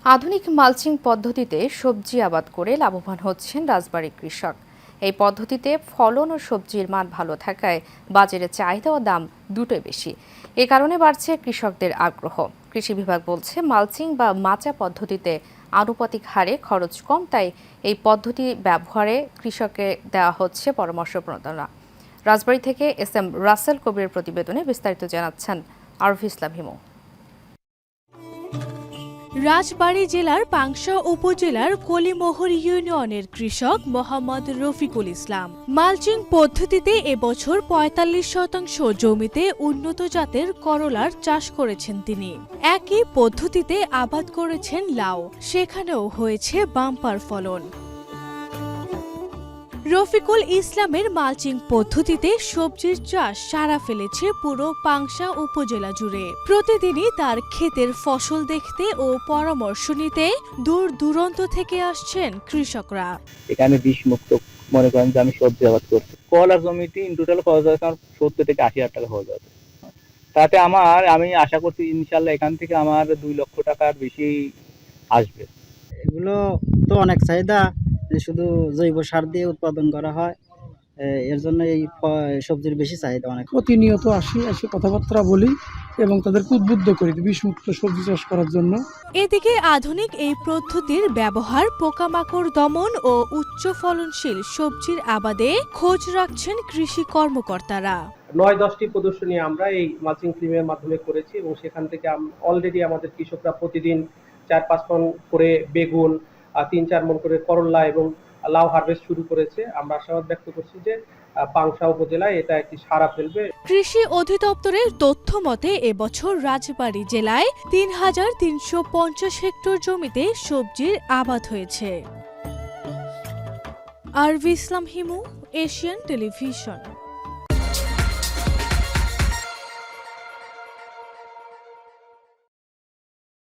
আধুনিক মালচিং পদ্ধতিতে সবজি আবাদ করে লাভবান হচ্ছেন রাজবাড়ীর কৃষক। এই পদ্ধতিতে ফলন ও সবজির মান ভালো থাকায় বাজারে চাহিদা ও দাম দুটোই বেশি। এ কারণে বাড়ছে কৃষকদের আগ্রহ। কৃষি বিভাগ বলছে, মালচিং বা মাচা পদ্ধতিতে আনুপাতিক হারে খরচ কম, তাই এই পদ্ধতি ব্যবহারে কৃষককে দেওয়া হচ্ছে পরামর্শ প্রণোদনা। রাজবাড়ী থেকে এস.এম. রাসেল কবিরের প্রতিবেদনে বিস্তারিত জানাচ্ছেন আরফি ইসলাম হিমু। রাজবাড়ী জেলার পাংশা উপজেলার কলিমোহর ইউনিয়নের কৃষক মোহাম্মদ রফিকুল ইসলাম মালচিং পদ্ধতিতে এবছর ৪৫% জমিতে উন্নত জাতের করলার চাষ করেছেন। তিনি একই পদ্ধতিতে আবাদ করেছেন লাউ, সেখানেও হয়েছে বাম্পার ফলন। রফিকুল ইসলামের মালচিং পদ্ধতিতে সবজির চাষ সাড়া ফেলেছে পুরো পাংশা উপজেলা জুড়ে। প্রতিদিনই তার ক্ষেতের ফসল দেখতে ও পরামর্শ নিতে দূর দূরান্ত থেকে আসছেন কৃষকরা। এখানে বিষ মুক্ত মনে করেন যে আমি সবজি আবাদ করছি, করলার জমিতে ইন টোটাল খরচ হচ্ছে আমার ৭০ থেকে ৮০ হাজার টাকা খরচ হবে। তাতে আমি আশা করছি ইনশাল্লাহ এখান থেকে আমার ২ লক্ষ টাকার বেশি আসবে। এগুলো তো অনেক চাহিদা, শুধু জৈব সার দিয়ে উৎপাদন করা হয়, এর জন্য এই সবজির বেশি চাহিদা অনেক। প্রতিনিয়ত এসে কথাবার্তা বলি এবং তাদেরকে উদ্বুদ্ধ করি বিষমুক্ত সবজি চাষ করার জন্য। এদিকে আধুনিক এই পদ্ধতির ব্যবহার পোকামাকড় দমন ও উচ্চ ফলনশীল সবজির আবাদে খোঁজ রাখছেন কৃষি কর্মকর্তারা। ৯-১০টি প্রদর্শনী আমরা এই মালচিং ফিল্মের মাধ্যমে করেছি এবং সেখান থেকে অলরেডি আমাদের কৃষকরা প্রতিদিন ৪-৫ মণ করে বেগুন, ৩-৪ মণ করে করলা এবং লাউ হারভেস্ট শুরু করেছে। আমরা আশাবাদ ব্যক্ত করছি যে পাংশা উপজেলায় এটা একটি সাড়া ফেলবে। কৃষি অধিদপ্তরের তথ্য মতে এবছর রাজবাড়ী জেলায় ৩,৩৫০ হেক্টর জমিতে সবজির আবাদ হয়েছে। আরভি ইসলাম হিমু, এশিয়ান টেলিভিশন।